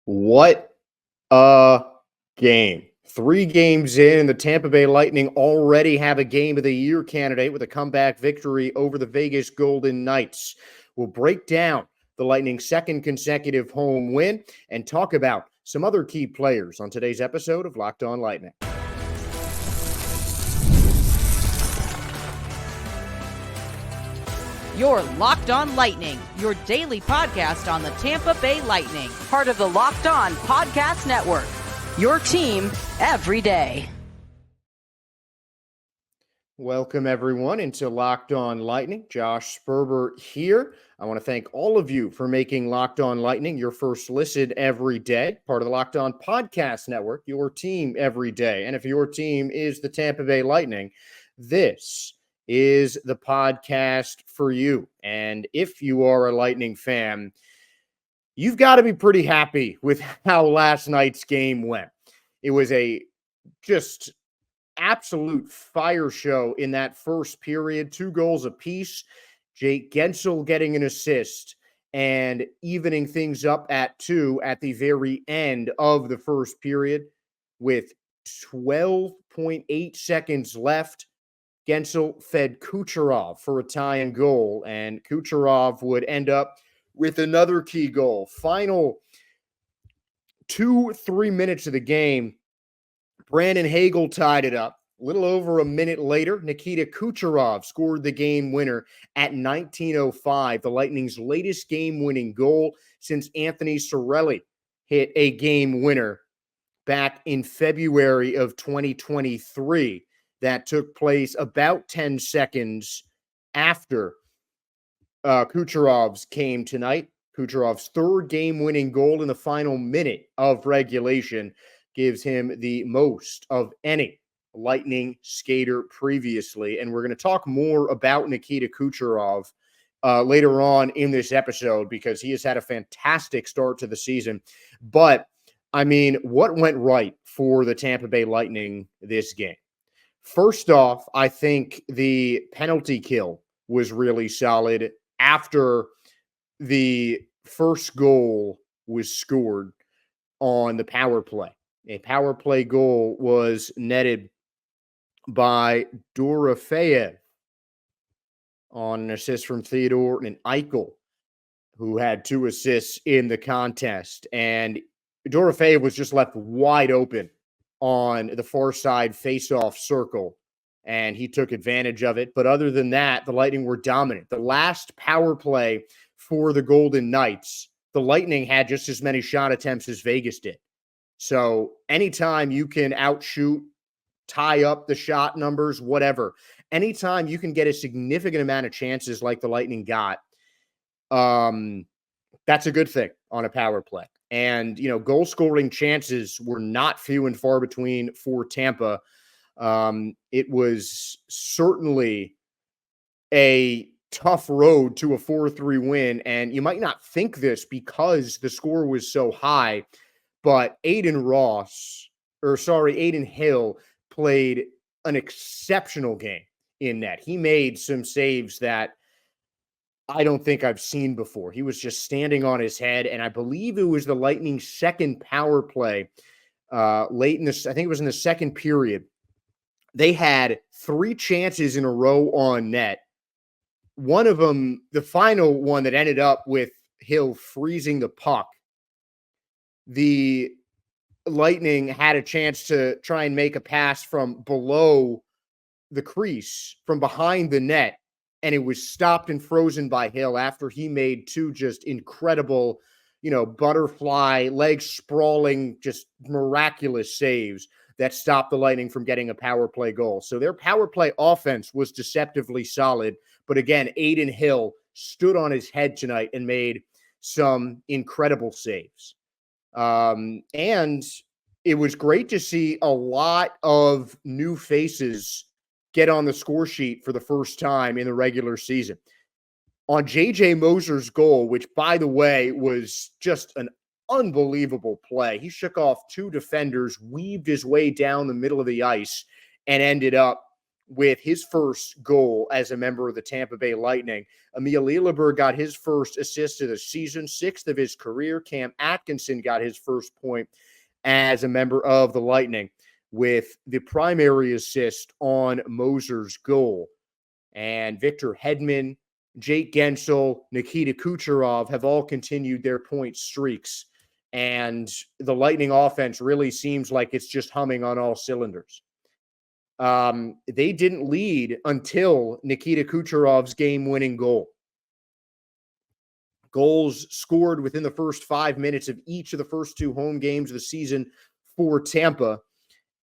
What a game. 3 games in, and the Tampa Bay Lightning already have a Game of the Year candidate with a comeback victory over the Vegas Golden Knights. We'll break down the Lightning's second consecutive home win and talk about some other key players on today's episode of Locked On Lightning. You're Locked On Lightning, your daily podcast on the Tampa Bay Lightning, part of the Locked On Podcast Network, your team every day. Welcome, everyone, into Locked On Lightning. Josh Sperber here. I want to thank all of you for making Locked On Lightning your first listen every day, part of the Locked On Podcast Network, your team every day. And if your team is the Tampa Bay Lightning, this is the podcast for you. And if you are a Lightning fan, you've got to be pretty happy with how last night's game went. It was a just absolute fire show in that first period, 2 goals apiece. Jake Guentzel getting an assist and evening things up at 2 at the very end of the first period with 12.8 seconds left. Guentzel fed Kucherov for a tying goal, and Kucherov would end up with another key goal. Final 2-3 minutes of the game, Brandon Hagel tied it up. A little over a minute later, Nikita Kucherov scored the game winner at 19:05, the Lightning's latest game-winning goal since Anthony Cirelli hit a game winner back in February of 2023. That took place about 10 seconds after Kucherov's came tonight. Kucherov's third game-winning goal in the final minute of regulation gives him the most of any Lightning skater previously. And we're going to talk more about Nikita Kucherov later on in this episode because he has had a fantastic start to the season. But, I mean, what went right for the Tampa Bay Lightning this game? First off, I think the penalty kill was really solid after the first goal was scored on the power play. A power play goal was netted by Dorofeyev on an assist from Theodore and Eichel, who had 2 assists in the contest. And Dorofeyev was just left wide open on the far side faceoff circle, and he took advantage of it. But other than that, the Lightning were dominant. The last power play for the Golden Knights, the Lightning had just as many shot attempts as Vegas did. So anytime you can outshoot, tie up the shot numbers, whatever, anytime you can get a significant amount of chances like the Lightning got, that's a good thing on a power play. And, you know, goal scoring chances were not few and far between for Tampa. It was certainly a tough road to a 4-3 win. And you might not think this because the score was so high, but Aiden Hill played an exceptional game in net. He made some saves that I don't think I've seen before. He was just standing on his head, and I believe it was the Lightning's second power play late in this. I think it was in the second period. They had 3 chances in a row on net. One of them, the final one that ended up with Hill freezing the puck, the Lightning had a chance to try and make a pass from below the crease, from behind the net, and it was stopped and frozen by Hill after he made 2 just incredible, butterfly, legs sprawling, just miraculous saves that stopped the Lightning from getting a power play goal. So their power play offense was deceptively solid. But again, Aiden Hill stood on his head tonight and made some incredible saves. And it was great to see a lot of new faces get on the score sheet for the first time in the regular season. On J.J. Moser's goal, which, by the way, was just an unbelievable play. He shook off 2 defenders, weaved his way down the middle of the ice, and ended up with his first goal as a member of the Tampa Bay Lightning. Emil Lilleberg got his first assist of the season, 6th of his career. Cam Atkinson got his first point as a member of the Lightning with the primary assist on Moser's goal. And Victor Hedman, Jake Guentzel, Nikita Kucherov have all continued their point streaks. And the Lightning offense really seems like it's just humming on all cylinders. They didn't lead until Nikita Kucherov's game-winning goal. Goals scored within the first 5 minutes of each of the first 2 home games of the season for Tampa.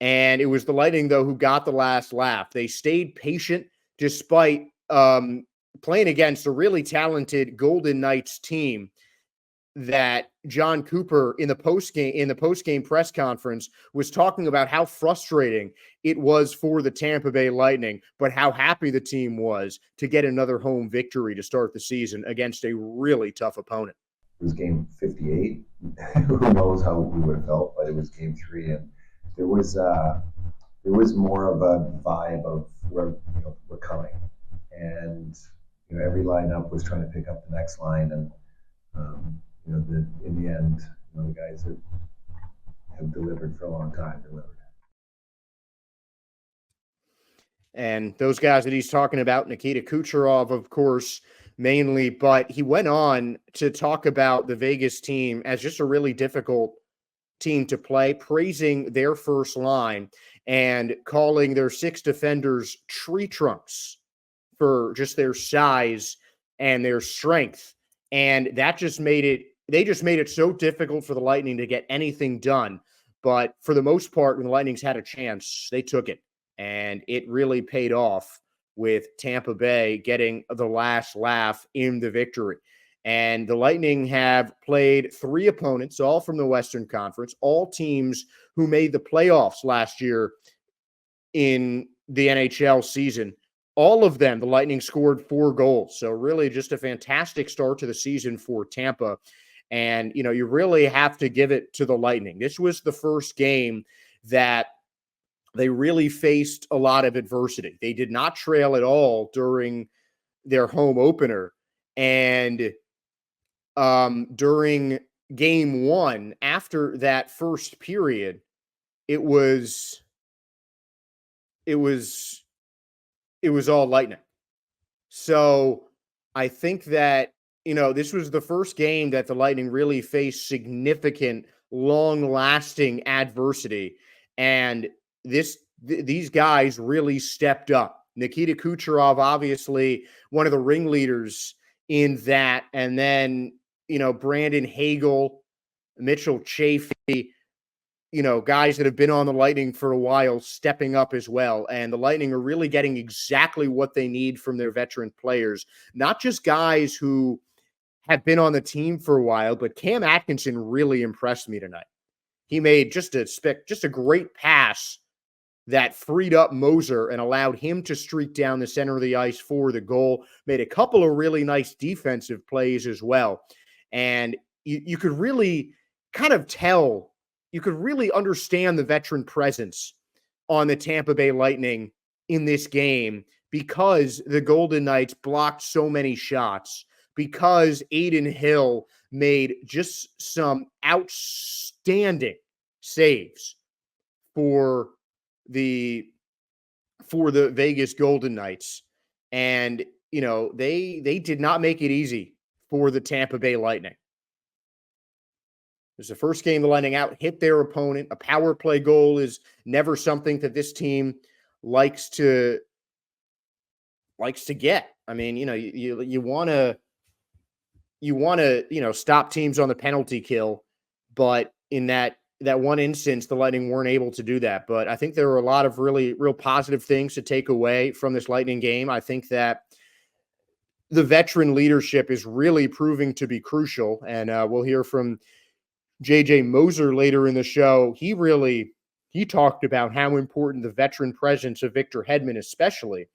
And it was the Lightning, though, who got the last laugh. They stayed patient despite playing against a really talented Golden Knights team that John Cooper in the post-game press conference was talking about how frustrating it was for the Tampa Bay Lightning, but how happy the team was to get another home victory to start the season against a really tough opponent. It was game 58. Who knows how we would have felt, but it was game 3, and there was more of a vibe of we're coming, and every lineup was trying to pick up the next line, and in the end, the guys that have delivered for a long time delivered. And those guys that he's talking about, Nikita Kucherov, of course, mainly, but he went on to talk about the Vegas team as just a really difficult team to play, praising their first line and calling their 6 defenders tree trunks for just their size and their strength. And that just made it so difficult for the Lightning to get anything done. But for the most part, when the Lightning's had a chance, they took it. And it really paid off with Tampa Bay getting the last laugh in the victory. And the Lightning have played 3 opponents, all from the Western Conference, all teams who made the playoffs last year in the NHL season. All of them, the Lightning scored 4 goals. So really just a fantastic start to the season for Tampa. And, you really have to give it to the Lightning. This was the first game that they really faced a lot of adversity. They did not trail at all during their home opener. And during game 1, after that first period, it was all Lightning. So I think that, this was the first game that the Lightning really faced significant, long-lasting adversity. And these guys really stepped up. Nikita Kucherov, obviously one of the ringleaders in that. And then, Brandon Hagel, Mitchell Chaffee, guys that have been on the Lightning for a while stepping up as well. And the Lightning are really getting exactly what they need from their veteran players, not just guys who have been on the team for a while, but Cam Atkinson really impressed me tonight. He made just a great pass that freed up Moser and allowed him to streak down the center of the ice for the goal. Made a couple of really nice defensive plays as well. And you could really kind of tell, you could really understand the veteran presence on the Tampa Bay Lightning in this game because the Golden Knights blocked so many shots, because Adin Hill made just some outstanding saves for the Vegas Golden Knights. And, they did not make it easy for the Tampa Bay Lightning. It was the first game the Lightning hit their opponent. A power play goal is never something that this team likes to get. I mean, you want to stop teams on the penalty kill, but in that one instance, the Lightning weren't able to do that. But I think there were a lot of really real positive things to take away from this Lightning game. I think that the veteran leadership is really proving to be crucial, and we'll hear from JJ Moser later in the show. He talked about how important the veteran presence of Victor Hedman especially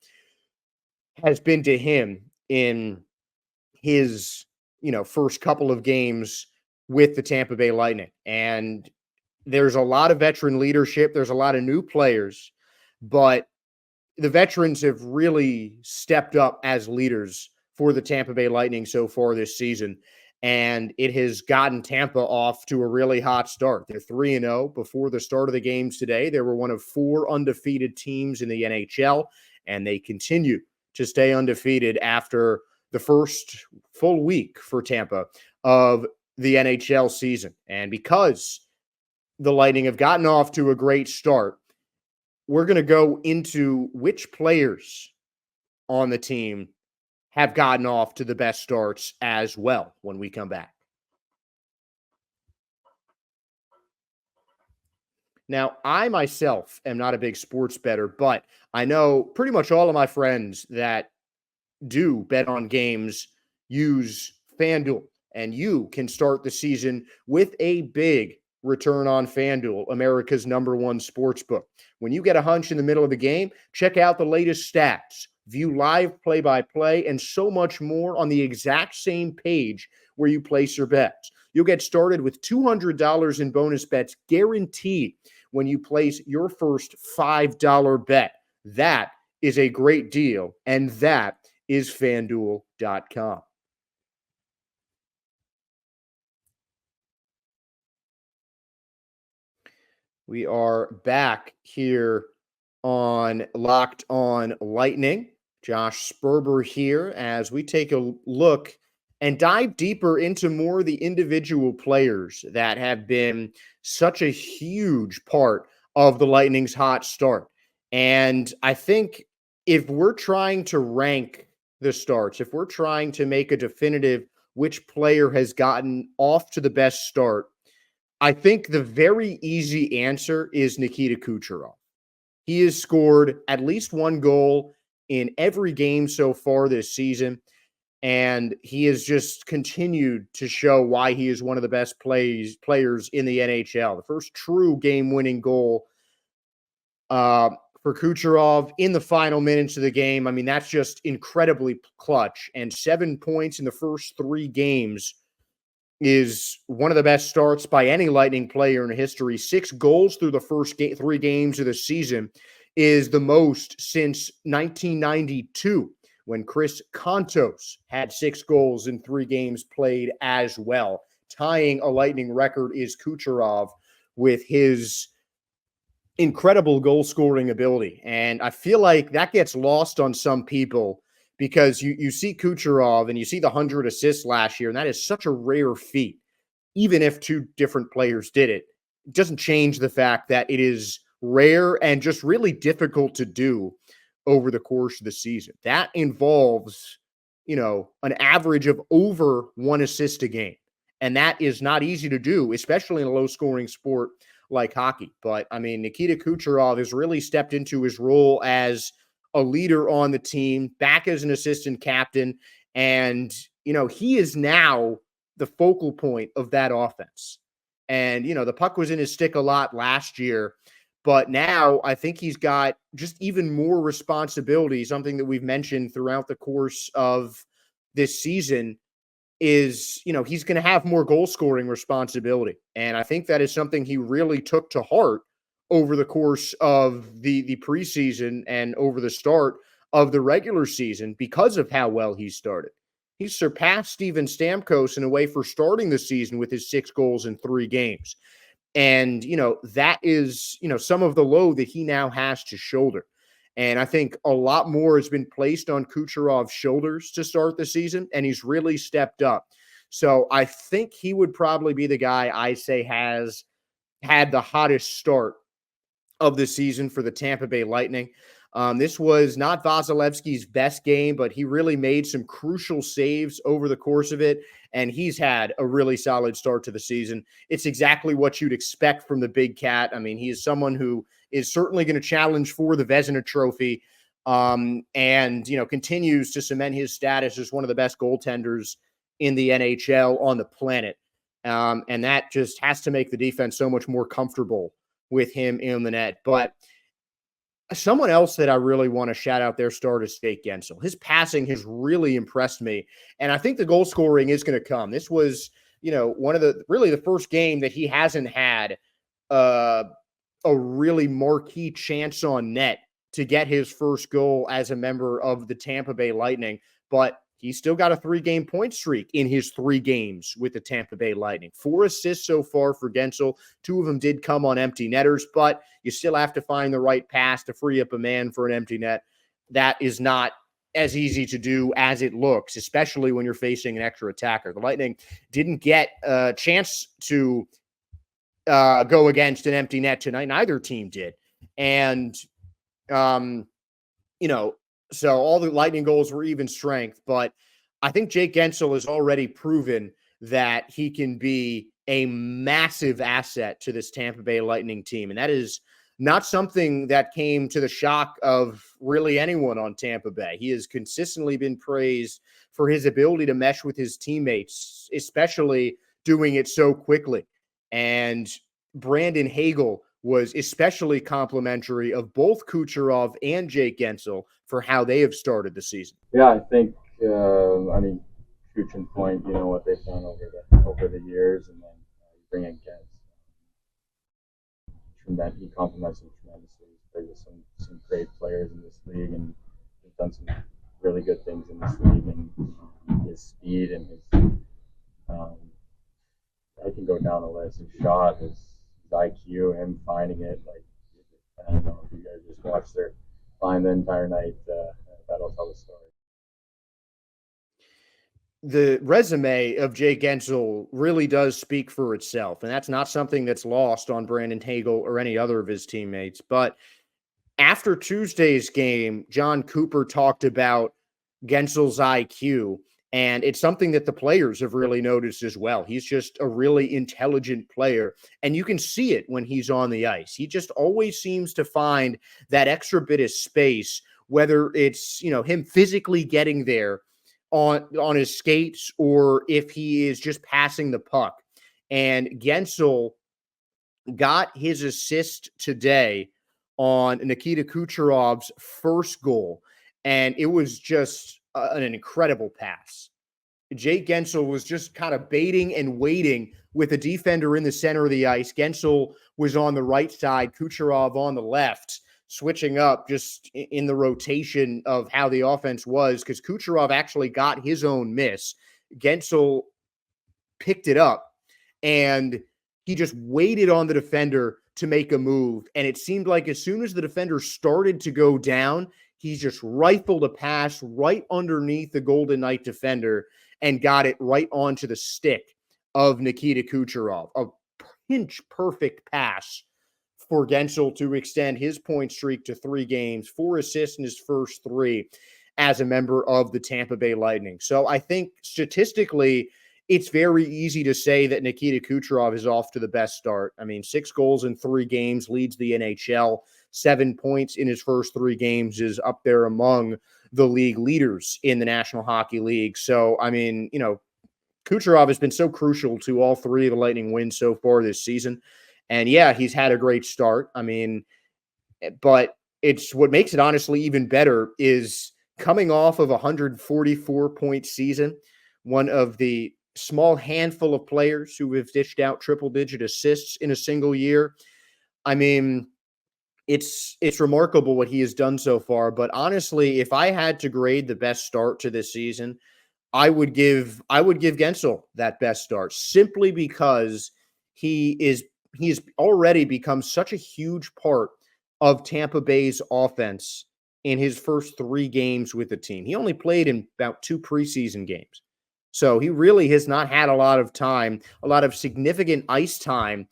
has been to him in his, first couple of games with the Tampa Bay Lightning. And there's a lot of veteran leadership. There's a lot of new players, but the veterans have really stepped up as leaders for the Tampa Bay Lightning so far this season. And it has gotten Tampa off to a really hot start. They're 3-0 before the start of the games today. They were one of 4 undefeated teams in the NHL, and they continue to stay undefeated after the first full week for Tampa of the NHL season. And because the Lightning have gotten off to a great start, we're going to go into which players on the team have gotten off to the best starts as well when we come back. Now, I myself am not a big sports bettor, but I know pretty much all of my friends that do bet on games use FanDuel, and you can start the season with a big return on FanDuel, America's #1 sportsbook. When you get a hunch in the middle of the game, check out the latest stats, view live play-by-play, and so much more on the exact same page where you place your bets. You'll get started with $200 in bonus bets guaranteed when you place your first $5 bet. That is a great deal, and that is FanDuel.com. We are back here on Locked On Lightning. Josh Sperber here as we take a look and dive deeper into more of the individual players that have been such a huge part of the Lightning's hot start. And I think if we're trying to rank the starts, if we're trying to make a definitive which player has gotten off to the best start, I think the very easy answer is Nikita Kucherov. He has scored at least 1 goal in every game so far this season, and he has just continued to show why he is one of the best players in the NHL. The first true game-winning goal for Kucherov in the final minutes of the game. I mean, that's just incredibly clutch, and 7 points in the first 3 games is one of the best starts by any Lightning player in history. 6 goals through the first 3 games of the season is the most since 1992, when Chris Kontos had 6 goals in 3 games played as well. Tying a Lightning record is Kucherov with his incredible goal-scoring ability. And I feel like that gets lost on some people because you see Kucherov and you see the 100 assists last year, and that is such a rare feat. Even if 2 different players did it, it doesn't change the fact that it is rare and just really difficult to do over the course of the season. That involves, an average of over 1 assist a game. And that is not easy to do, especially in a low-scoring sport like hockey. But, I mean, Nikita Kucherov has really stepped into his role as a leader on the team, back as an assistant captain. And, he is now the focal point of that offense. And, the puck was in his stick a lot last year, but now I think he's got just even more responsibility. Something that we've mentioned throughout the course of this season is, he's going to have more goal scoring responsibility. And I think that is something he really took to heart over the course of the preseason and over the start of the regular season because of how well he started. He surpassed Steven Stamkos in a way for starting the season with his 6 goals in 3 games. And, that is, some of the load that he now has to shoulder. And I think a lot more has been placed on Kucherov's shoulders to start the season, and he's really stepped up. So I think he would probably be the guy I say has had the hottest start of the season for the Tampa Bay Lightning. This was not Vasilevsky's best game, but he really made some crucial saves over the course of it, and he's had a really solid start to the season. It's exactly what you'd expect from the Big Cat. I mean, he is someone who is certainly going to challenge for the Vezina Trophy, and, continues to cement his status as one of the best goaltenders in the NHL on the planet. And that just has to make the defense so much more comfortable with him in the net. But someone else that I really want to shout out their start is Guentzel. His passing has really impressed me. And I think the goal scoring is going to come. This was, one of the first game that he hasn't had a really marquee chance on net to get his first goal as a member of the Tampa Bay Lightning, but he's still got a 3-game point streak in his 3 games with the Tampa Bay Lightning. 4 assists so far for Guentzel. 2 of them did come on empty netters, but you still have to find the right pass to free up a man for an empty net. That is not as easy to do as it looks, especially when you're facing an extra attacker. The Lightning didn't get a chance to go against an empty net tonight. Neither team did. And, so all the Lightning goals were even strength, but I think Jake Guentzel has already proven that he can be a massive asset to this Tampa Bay Lightning team. And that is not something that came to the shock of really anyone on Tampa Bay. He has consistently been praised for his ability to mesh with his teammates, especially doing it so quickly. And Brandon Hagel was especially complimentary of both Kucherov and Jake Guentzel for how they have started the season. Yeah, I think, Kuch and Point, what they've done over the years, and then you bring in Guentzel. He complements him tremendously. He's played with some great players in this league, and he's done some really good things in this league. And his speed and his, I can go down the list. His shot, his IQ, him finding it. Like, I don't know if you guys just watched their line the entire night. That'll tell the story. The resume of Jake Guentzel really does speak for itself, and that's not something that's lost on Brandon Hagel or any other of his teammates. But after Tuesday's game, John Cooper talked about Guentzel's IQ, and it's something that the players have really noticed as well. He's just a really intelligent player, and you can see it when he's on the ice. He just always seems to find that extra bit of space, whether it's, him physically getting there on his skates or if he is just passing the puck. And Guentzel got his assist today on Nikita Kucherov's first goal, and it was just an incredible pass. Jake Guentzel was just kind of baiting and waiting with a defender in the center of the ice. Guentzel was on the right side, Kucherov on the left, switching up just in the rotation of how the offense was, because Kucherov actually got his own miss. Guentzel picked it up, and he just waited on the defender to make a move. And it seemed like as soon as the defender started to go down, he just rifled a pass right underneath the Golden Knight defender and got it right onto the stick of Nikita Kucherov. A pinch perfect pass for Guentzel to extend his point streak to 3 games, 4 assists in his first 3 as a member of the Tampa Bay Lightning. So I think statistically, it's very easy to say that Nikita Kucherov is off to the best start. I mean, 6 goals in 3 games, leads the NHL. 7 points in his first 3 games, is up there among the league leaders in the National Hockey League. So, I mean, Kucherov has been so crucial to all 3 of the Lightning wins so far this season. And yeah, he's had a great start. I mean, but it's what makes it honestly even better is coming off of a 144-point season, one of the small handful of players who have dished out triple-digit assists in a single year. I mean, it's remarkable what he has done so far. But honestly, if I had to grade the best start to this season, I would give Guentzel that best start, simply because he's already become such a huge part of Tampa Bay's offense in his first 3 games with the team. He only played in about 2 preseason games. So he really has not had a lot of time, a lot of significant ice time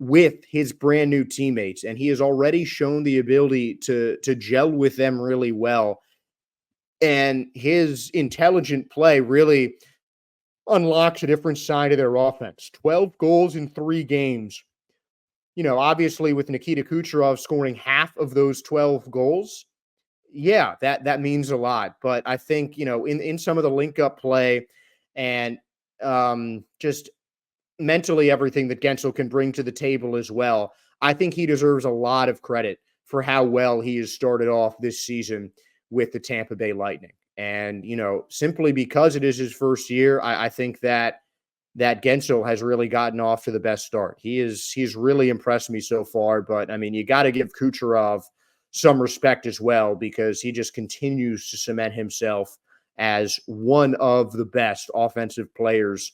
with his brand new teammates. And he has already shown the ability to gel with them really well. And his intelligent play really unlocks a different side of their offense. 12 goals in 3 games. Obviously with Nikita Kucherov scoring half of those 12 goals, yeah, that means a lot. But I think, in some of the link-up play and just mentally everything that Guentzel can bring to the table as well, I think he deserves a lot of credit for how well he has started off this season with the Tampa Bay Lightning. And, simply because it is his first year, I think that Guentzel has really gotten off to the best start. He's really impressed me so far. But, I mean, you got to give Kucherov some respect as well, because he just continues to cement himself as one of the best offensive players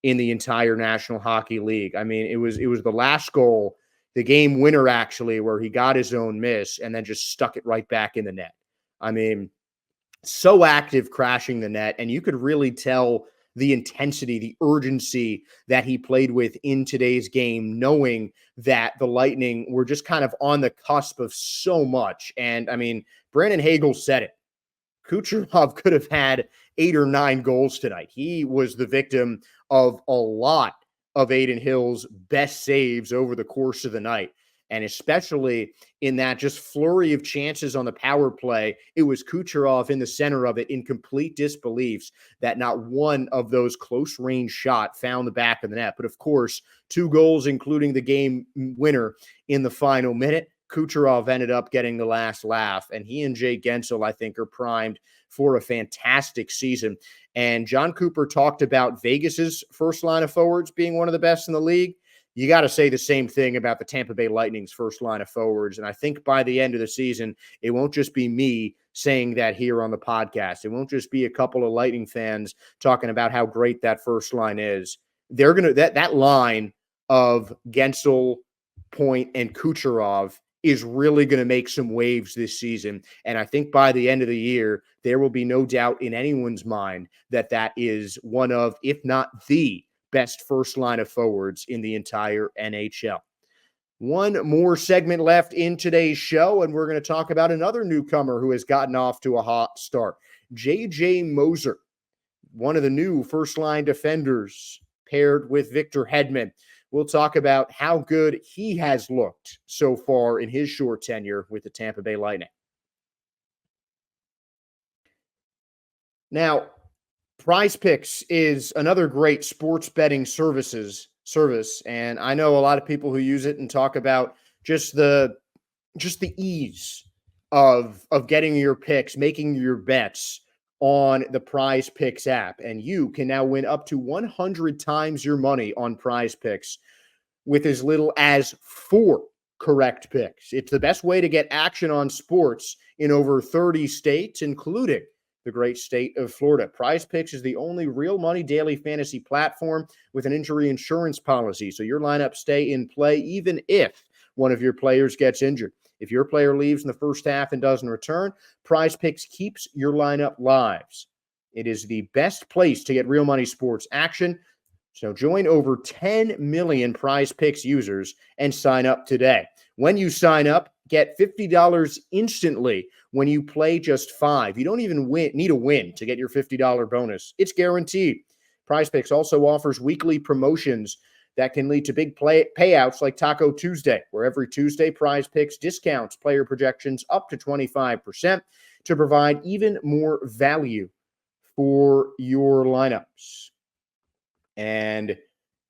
in the entire National Hockey League. I mean, it was the last goal, the game winner actually, where he got his own miss and then just stuck it right back in the net. I mean, so active crashing the net, and you could really tell the intensity, the urgency that he played with in today's game, knowing that the Lightning were just kind of on the cusp of so much. And I mean, Brandon Hagel said it. Kucherov could have had 8 or 9 goals tonight. He was the victim of a lot of Adin Hill's best saves over the course of the night. And especially in that just flurry of chances on the power play, it was Kucherov in the center of it in complete disbeliefs that not one of those close range shot found the back of the net. But of course, 2 goals, including the game winner in the final minute. Kucherov ended up getting the last laugh, and he and Jay Guentzel, I think, are primed for a fantastic season. And John Cooper talked about Vegas's first line of forwards being one of the best in the league. You got to say the same thing about the Tampa Bay Lightning's first line of forwards. And I think by the end of the season, it won't just be me saying that here on the podcast. It won't just be a couple of Lightning fans talking about how great that first line is. They're going to, that line of Guentzel, Point, and Kucherov is really going to make some waves this season. And I think by the end of the year, there will be no doubt in anyone's mind that that is one of, if not the best first line of forwards in the entire NHL. One more segment left in today's show, and we're going to talk about another newcomer who has gotten off to a hot start. J.J. Moser, one of the new first-line defenders paired with Victor Hedman. We'll talk about how good he has looked so far in his short tenure with the Tampa Bay Lightning. Now, Prize Picks is another great sports betting service, and I know a lot of people who use it and talk about just the ease of getting your picks, making your bets on the Prize Picks app. And you can now win up to 100 times your money on Prize Picks with as little as 4 correct picks. It's the best way to get action on sports in over 30 states, including the great state of Florida. Prize Picks is the only real money daily fantasy platform with an injury insurance policy, so your lineups stay in play even if one of your players gets injured. If your player leaves in the first half and doesn't return, Prize Picks keeps your lineup live. It is the best place to get real money sports action. So join over 10 million Prize Picks users and sign up today. When you sign up, get $50 instantly when you play just 5. You don't even need a win to get your $50 bonus. It's guaranteed. Prize Picks also offers weekly promotions that can lead to big payouts like Taco Tuesday, where every Tuesday Prize Picks discounts player projections up to 25% to provide even more value for your lineups. And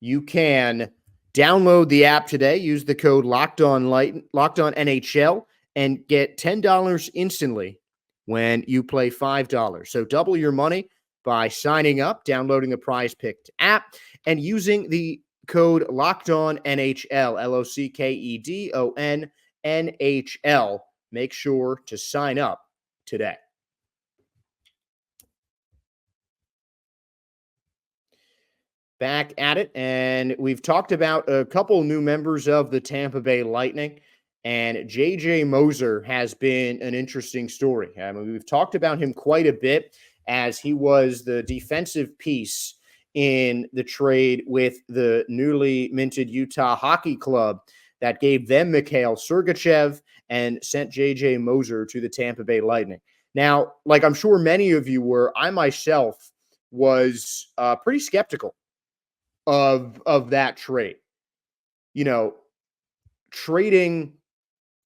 you can download the app today, use the code LOCKEDON NHL, and get $10 instantly when you play $5. So double your money by signing up, downloading the Prize Picked app, and using the code LOCKEDONNHL, LOCKEDON NHL. Make sure to sign up today. Back at it, and we've talked about a couple new members of the Tampa Bay Lightning, and J.J. Moser has been an interesting story. I mean, we've talked about him quite a bit as he was the defensive piece in the trade with the newly minted Utah Hockey Club that gave them Mikhail Sergachev and sent J.J. Moser to the Tampa Bay Lightning. Now, like I'm sure many of you were, I myself was pretty skeptical of that trade. You know, trading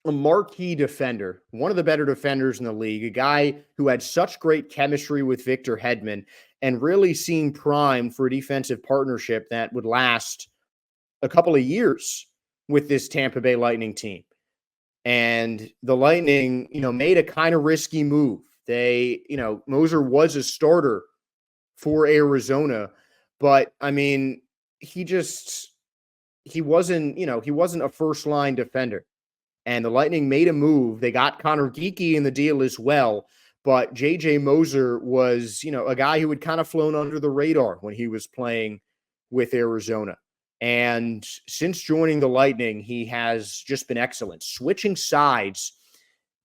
a marquee defender, one of the better defenders in the league, a guy who had such great chemistry with Victor Hedman and really seemed primed for a defensive partnership that would last a couple of years with this Tampa Bay Lightning team. And the Lightning, made a kind of risky move. They, Moser was a starter for Arizona, but I mean, he wasn't a first line defender. And the Lightning made a move. They got Connor Geekie in the deal as well. But J.J. Moser was, a guy who had kind of flown under the radar when he was playing with Arizona. And since joining the Lightning, he has just been excellent, switching sides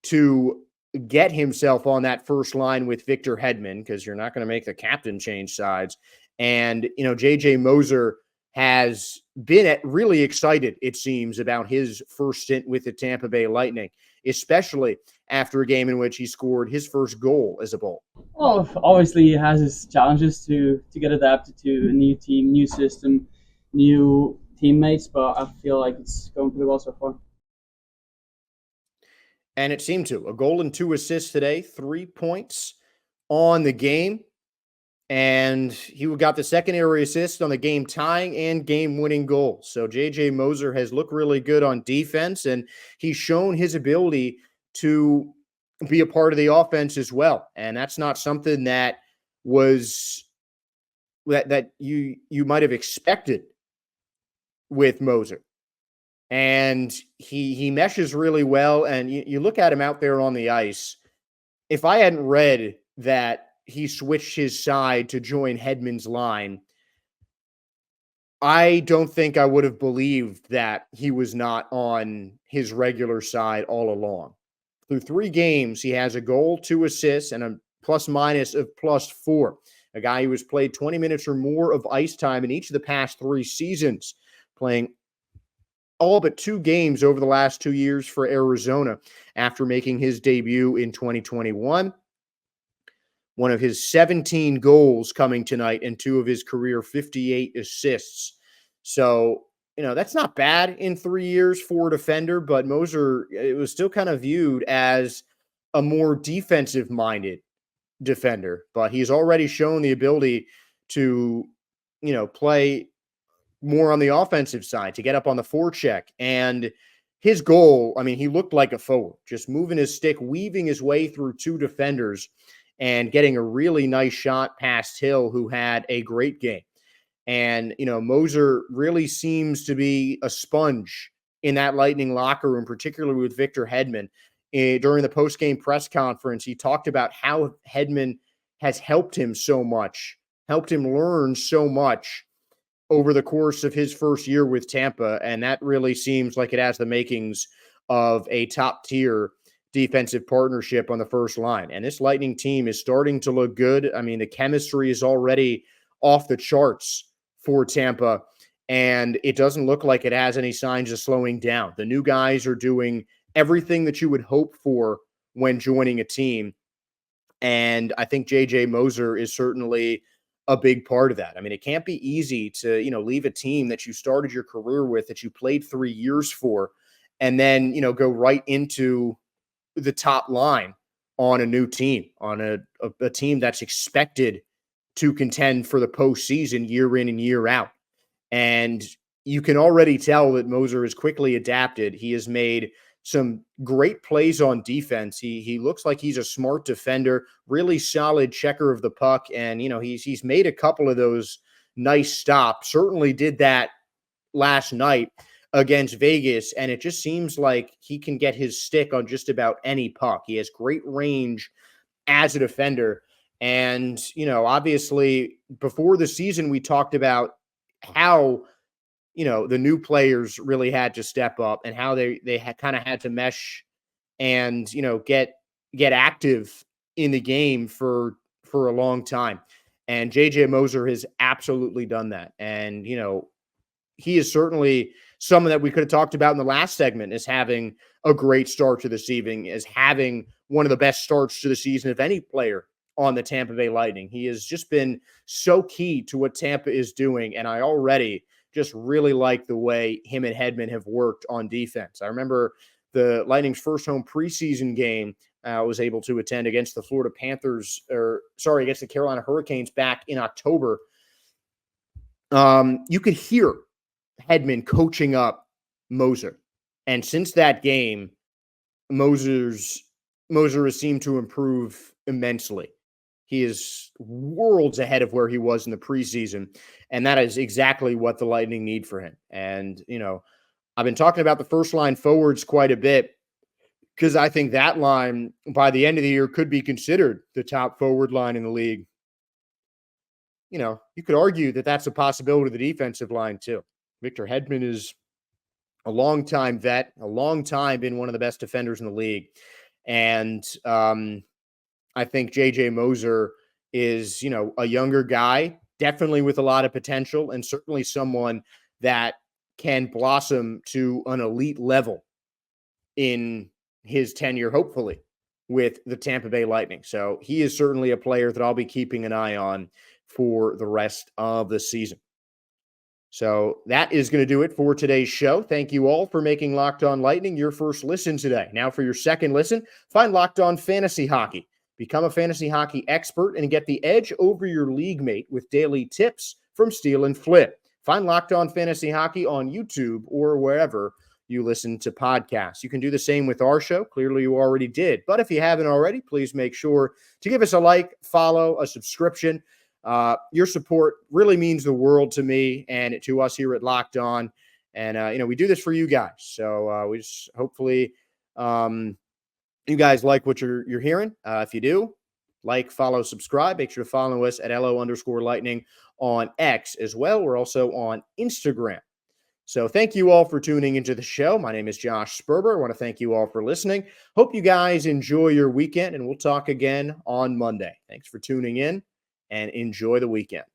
to get himself on that first line with Victor Hedman, because you're not going to make the captain change sides. And, J.J. Moser has been really excited, it seems, about his first stint with the Tampa Bay Lightning, especially after a game in which he scored his first goal as a Bolt. Well, obviously he has his challenges to get adapted to a new team, new system, new teammates, but I feel like it's going pretty well so far. And it seemed to. A goal and 2 assists today, 3 points on the game. And he got the secondary assist on the game-tying and game-winning goal. So J.J. Moser has looked really good on defense, and he's shown his ability to be a part of the offense as well. And that's not something that was that you might have expected with Moser. And he meshes really well. And you look at him out there on the ice. If I hadn't read that he switched his side to join Hedman's line, I don't think I would have believed that he was not on his regular side all along. Through 3 games, he has a goal, 2 assists, and a plus-minus of +4. A guy who has played 20 minutes or more of ice time in each of the past 3 seasons, playing all but 2 games over the last 2 years for Arizona after making his debut in 2021. One of his 17 goals coming tonight and 2 of his career 58 assists. So, that's not bad in 3 years for a defender, but Moser, it was still kind of viewed as a more defensive-minded defender. But he's already shown the ability to, play more on the offensive side, to get up on the forecheck. And his goal, he looked like a forward, just moving his stick, weaving his way through 2 defenders, and getting a really nice shot past Hill, who had a great game. And, Moser really seems to be a sponge in that Lightning locker room, particularly with Victor Hedman. During the post-game press conference, he talked about how Hedman has helped him so much, helped him learn so much over the course of his first year with Tampa. And that really seems like it has the makings of a top-tier defensive partnership on the first line. And this Lightning team is starting to look good. The chemistry is already off the charts for Tampa, and it doesn't look like it has any signs of slowing down. The new guys are doing everything that you would hope for when joining a team. And I think J.J. Moser is certainly a big part of that. It can't be easy to, leave a team that you started your career with, that you played 3 years for, and then, go right into the top line on a new team, on a team that's expected to contend for the postseason year in and year out. And you can already tell that Moser has quickly adapted. He has made some great plays on defense. He looks like he's a smart defender, really solid checker of the puck. And, he's made a couple of those nice stops. Certainly did that last night against Vegas, and it just seems like he can get his stick on just about any puck. He has great range as a defender. And, obviously before the season, we talked about how, the new players really had to step up and how they kind of had to mesh and, get active in the game for a long time. And J.J. Moser has absolutely done that. And, he is certainly someone that we could have talked about in the last segment as having a great start to the season, as having one of the best starts to the season of any player on the Tampa Bay Lightning. He has just been so key to what Tampa is doing, and I already just really like the way him and Hedman have worked on defense. I remember the Lightning's first home preseason game I was able to attend against the against the Carolina Hurricanes back in October. You could hear Hedman coaching up Moser. And since that game, Moser has seemed to improve immensely. He is worlds ahead of where he was in the preseason, and that is exactly what the Lightning need for him. And, I've been talking about the first line forwards quite a bit because I think that line by the end of the year could be considered the top forward line in the league. You know, you could argue that that's a possibility of the defensive line too. Victor Hedman is a longtime vet, a long time been one of the best defenders in the league. And I think JJ Moser is, a younger guy, definitely with a lot of potential, and certainly someone that can blossom to an elite level in his tenure, hopefully, with the Tampa Bay Lightning. So he is certainly a player that I'll be keeping an eye on for the rest of the season. So that is going to do it for today's show. Thank you all for making Locked On Lightning your first listen today. Now for your second listen, find Locked On Fantasy Hockey. Become a fantasy hockey expert and get the edge over your league mate with daily tips from Steal and Flip. Find Locked On Fantasy Hockey on YouTube or wherever you listen to podcasts. You can do the same with our show. Clearly you already did. But if you haven't already, please make sure to give us a like, follow, a subscription. Your support really means the world to me and to us here at Locked On. And, we do this for you guys. So we just hopefully you guys like what you're hearing. If you do, like, follow, subscribe. Make sure to follow us at LO_Lightning on X as well. We're also on Instagram. So thank you all for tuning into the show. My name is Josh Sperber. I want to thank you all for listening. Hope you guys enjoy your weekend, and we'll talk again on Monday. Thanks for tuning in, and enjoy the weekend.